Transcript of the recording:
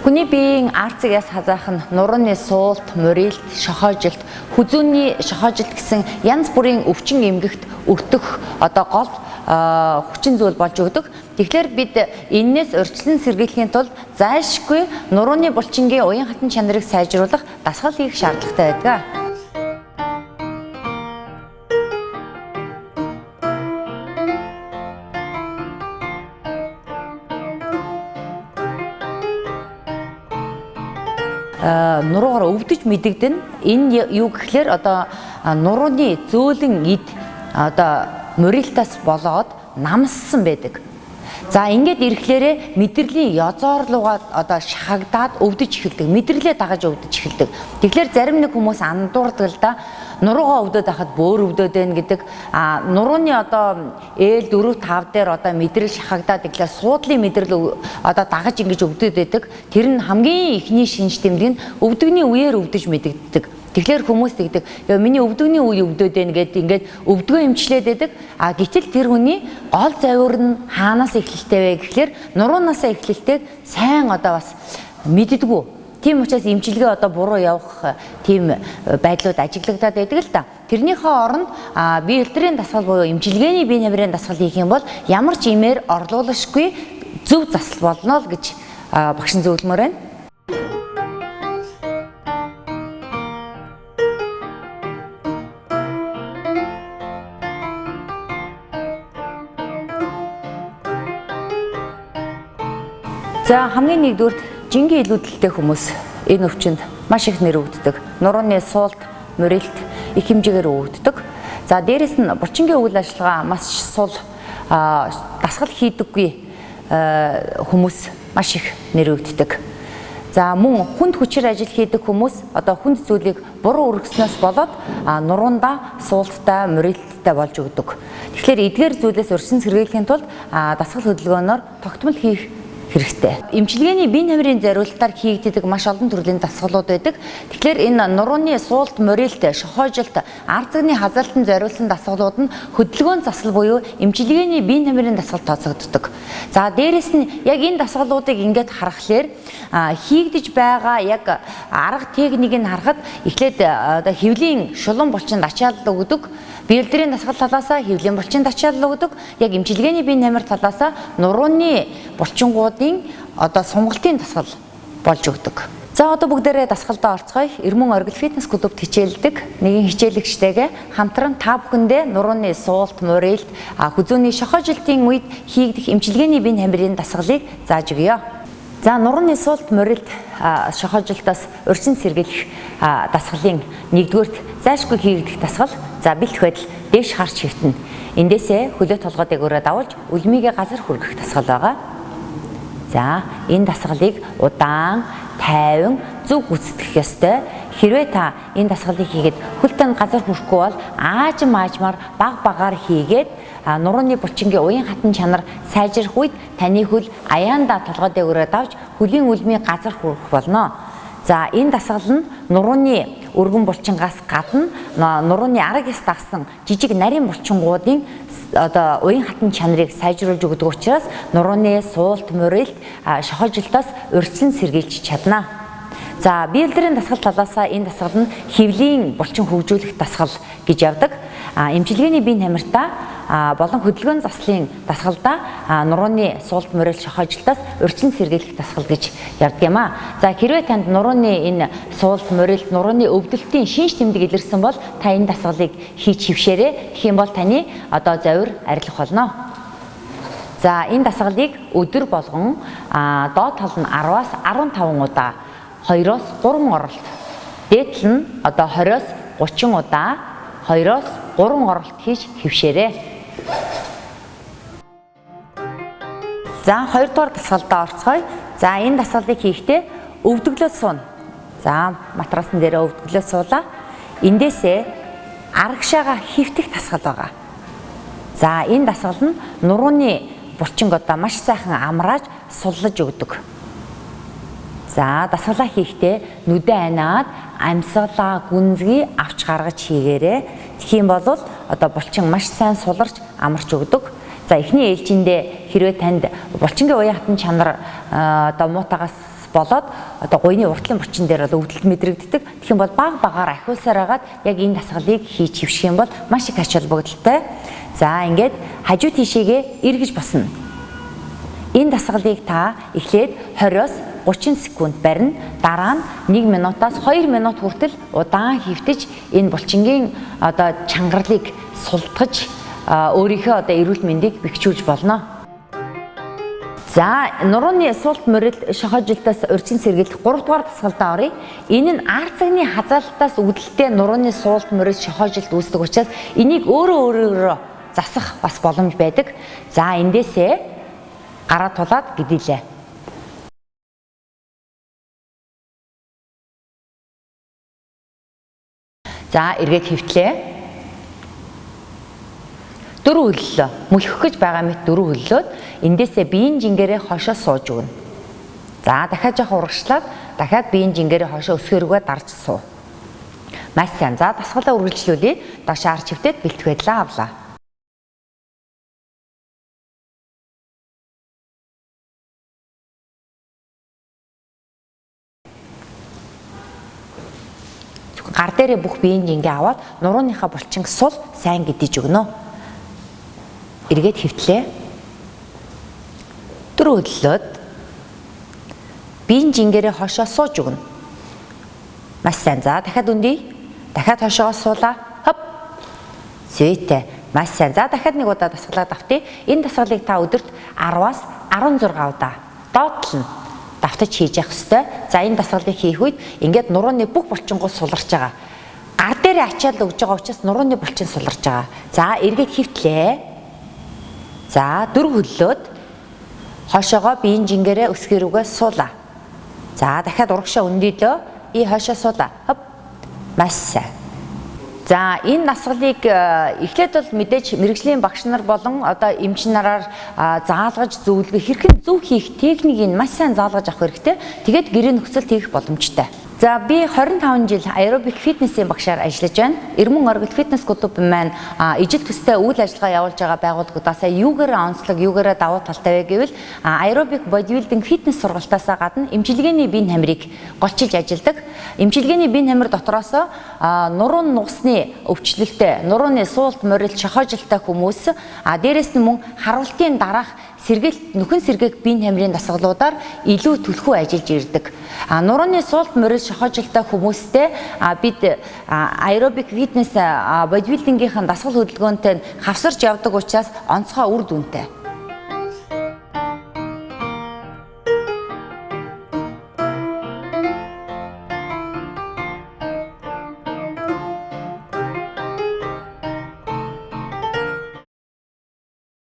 Хүний биеийн арцгаас хазаах нь нурууны суулт, морилт, шохоожилт, хүзүүний шохоожилт гэсэн янз бүрийн өвчин эмгэгт өртөх гол хүчин зүйл болж өгдөг. Тэгэхээр бид энээс урьдчилан сэргийлэхийн тулд зайлшгүй нурууны булчингийн уян хатан чанарыг сайжруулах дасгал хийх шаардлагатай байдаг. Нуруугаар өвдөж мэдэгдэн энэ юу гэхлээр нурууны зөөлөн эд морилтаас болоод намссан байдаг. За ингээд ирэхлээрээ мэдрэлийн язоорлуугаад шахагдаад өвдөж эхэлдэг. Мэдрэлээ дагаж өвдөж эхэлдэг. Тэгэхээр зарим нэг хүмүүс андуурдаг л да. Нуруугаа өвдөд байхад бөөр өвдөд байна гэдэг. Нурууны ээл 4-5 дээр мэдрэл шахагдаад ирэхлээр суудлын мэдрэл дагаж ингэж өвдөд байдаг. Тэр нь хамгийн ихний шинж тэмдэг нь өвдөгний үеэр өвдөж мэдэгддэг. Тэгэхээр хүмүүс тэгдэг. Миний өвдөгний үе өвдөд байна гэдэг ингээд өвдгөө эмчлээд байдаг. Гэтэл тэр хүний гол завир нь хаанаас эхлэлтэй вэ гэхлээр нуруунаас эхлэлтэйг сайн бас мэддэггүй. Тийм учраас эмчилгээ буруу явах тийм байдлууд ажиглагдаад байдаг л да. Тэрнийхээ оронд бие элтрийн дасгал буюу эмчилгээний бие намрын дасгал хийх юм бол ямар ч имээр орлуулшгүй зөв засал болно л гэж багш зөвлөмөр байна. За хамгийн нэгдүгürt жингийн илүүдэлтэй хүмүүс энэ өвчинд маш их нэрвэгддэг. Нурууны суулт, морилт их хэмжээгээр өвддөг. За дээрэс нь булчингийн үйл ажиллагаа маш сул дасгал хийдэггүй хүмүүс маш их нэрвэгддэг. За мөн хүнд хүчээр ажил хийдэг хүмүүс хүнд зүйлийг буруу өргөснөөс болоод нуруунда суулттай, морилттай болж өгдөг. Тэгэхээр эдгээр зүйлээс урьдчилан сэргийлэхийн тулд дасгал хөдөлгөөнөөр тогтмол хийх хэрэгтэй. Эмчилгээний бие намрын зориулалтаар хийгддэг маш олон төрлийн дасгалууд байдаг. Тэгэхээр энэ нурууны суулт, морилт, шохоожилт, арцгны хазаалтанд зориулсан дасгалууд нь хөдөлгөөн засал буюу эмчилгээний бие намрын дасгал тооцогддог. За дээрэс нь яг энэ дасгалуудыг ингээд харахаар хийгдэж байгаа яг арга техникийг нь харахад эхлээд хэвлийн шулуун булчинд ачаалал өгдөг. Биелдрийн дасгал талаасаа хэвлийн булчинд ачаалал өгдөг. Яг эмчилгээний бие намар талаасаа нурууны булчингуудын сунгалтын дасгал болж өгдөг. За бүгдээрээ дасгалдаа орцгоё. Эрмэн оргил фитнес клубт хичээлдэг нэгэн хичээлэгчтэйгээ хамтран та бүхэндээ нурууны суулт, морилт, хүзүүний шохоожилтын үед хийгдэх эмчилгээний бие намрын дасгалыг зааж өгье. За нурууны суулт, морилт, шохоожилтоос урьдчилан сэргийлэх дасгалын нэгдүгürt зайлшгүй хийгдэх дасгал. За бэлтгэх байдал дээш харж хөвтнө. Эндээсээ хөлөө толгойд өрөө давуулж үлмигээ газар хүргэх дасгал байгаа. За энэ дасгалыг удаан, тайван, зөв гүйцэтгэх ёстой. Хэрвээ та энэ дасгалыг хийгээд хөлтөнд газар хүрэхгүй бол аажмаар багаар хийгээд нурууны булчингийн уян хатан чанар сайжрах үед таны хөл аяанда толгойд өрөө давж хөлийн үлмийг газар хүргэх болно. За энэ дасгал нь нурууны өргөн булчингаас гадна нурууны араг яс дагсан жижиг нарийн булчингуудын уян хатан чанарыг сайжруулж өгдөг учраас нурууны суулт, морилт, шохоожилтоос урьдчилан сэргийлж чадна. За биелдрийн дасгал талаасаа энэ дасгал нь хэвлийн булчин хөгжүүлэх дасгал гэж явдаг. Эмчилгээний бие намартаа болон хөдөлгөөн заслын дасгалдаа нурууны суулт, морилт, шохоожилтоос урьдчилан сэргийлэх дасгал гэж явдаг юм аа. За хэрвээ танд нурууны энэ суулт, морилт, нурууны өвдөлтийн шинж тэмдэг илэрсэн бол та энэ дасгалыг хийж хөвшөөрэй. Тэгэх юм бол таны завир арилах болно. За энэ дасгалыг өдөр болгон доод тал нь 10-аас 15 удаа 2-оос 3 оролт. Дээдл нь 20-оос 30 удаа 2-оос 3 оролт хийж хөвшөөрэй. За 2 дугаар дасгалдаа орцгоё. За энэ дасгалыг хийхдээ өвдөглөө суuna. За матрасан дээр өвдөглөө суулаа. Эндээсээ арагшаага хөвтөх дасгал байгаа. За энэ дасгал нь нурууны булчинг маш сайхан амрааж суллаж өгдөг. За дасгалаа хийхдээ нүдэ айнаад амьсгалаа гүнзгий авч гаргаж хийгээрэй. Тэгэх юм бол булчин маш сайн суларч амарч өгдөг. За эхний ээлжиндээ хэрвээ танд булчингийн уян хатан чанар муутагаас болоод одоо гуйны уртлын булчин дээр бол өвдөлт мэдрэгддэг. Тэгэх юм бол баг багаар ахиулсаар агаад яг энэ дасгалыг хийж хөвших юм бол маш их ач холбогдолтой. За ингээд хажуу тийшээгээ эргэж босно. Энэ дасгалыг та эхлээд 20-оос 30 секунд барина. Дараа нь 1 минутаас 2 минут хүртэл удаан хөвтөж энэ булчингийн одоо чангарлыг султгаж өөрийнхөө одоо эрүүл мэндийг бэхжүүлж болно. За нурууны суулт морил шохоожилтоос урьдчилан сэргийлэх 3 дугаар дасгалдаа оръё. Энэ нь ар цагны хазаалтаас үүдэлтэй нурууны суулт морил шохоожилт үүсдэг учраас энийг өөрөө засах бас боломж байдаг. За эндээсээ гараа тулаад гидэлээ. За эргээд хөвтлээ. 4 хөллөө. Мөлхөх гэж байгаа мэт 4 хөллөөд эндээсээ биеийн жингэрээ хошоо сууж өгнө. За дахиад жоох урагшлаад дахиад биеийн жингэрээ хошоо өсгөргөө дарж суу. Маш сайн. За дасгалаа үргэлжлүүлээ. Доош арч хөвтөд бэлтгэх байдлаа авлаа. Гар дээрээ бүх биеийн жингээ аваад нурууныхаа булчинг сул сайн гидэж өгнө. Эргээд хөвтлээ. 4 хөллөөд биеийн жингэрээ хошоо сууж өгнө. Маш сайн. За дахиад үндий. Дахиад хошоогоо суулаа. Хоп. Зүйтэй. Маш сайн. За дахиад нэг удаа дасгалаад автъя. Энэ дасгалыг та өдөрт 10-аас 16 удаа доотлон давтаж хийж явах ёстой. За энэ дасгалыг хийх үед ингээд нурууны бүх булчингууд суларч байгаа. Гар дээрээ ачаал өгж байгаа учраас нурууны булчин суларч байгаа. За эргээд хөвтлээ. За 4 хөллөөд хошоогоо биеийн жингэрээ өсгөрөөгөө суулаа. За дахиад урагшаа өндөлөө. Хошоо суулаа. Хоп. Маш сайн. За энэ дасгалыг эхлээд бол мэдээж мэрэгжлийн багш нар болон одоо эмч нараар заалгаж зөвлөгөө хэрхэн зөв хийх техникийг маш сайн заалгаж авах хэрэгтэй. Тэгээд гэрээ нөхцөлд хийх боломжтой. За би 25 жил аэробик фитнесийн багшаар ажиллаж байна. Эрмэн оргил фитнес клуб маань ижил төстэй үйл ажиллагаа явуулж байгаа байгууллагуудаас юугаараа онцлог, юугаараа давуу талтай вэ гэвэл аэробик бодибилдинг фитнес сургалтаас гадна эмчилгээний биеийн хамрыг голчилж ажилладаг. Эмчилгээний биеийн хамар дотроос нурууны нугасны өвчлөлттэй, нурууны суулт морил шохоожилттой хүмүүс дээрэс нь мөн харуултын дараах сэргээлт нөхөн сэргээх биеийн хамрын дасгалуудаар илүү түлхүү ажиллаж ирдэг. Нурууны суулт морил шохоожилттой хүмүүстэй бид аэробик фитнес бодибилдингийнхэн дасгал хөдөлгөөнтэй хавсарч явдаг учраас онцгой үр дүнтэй.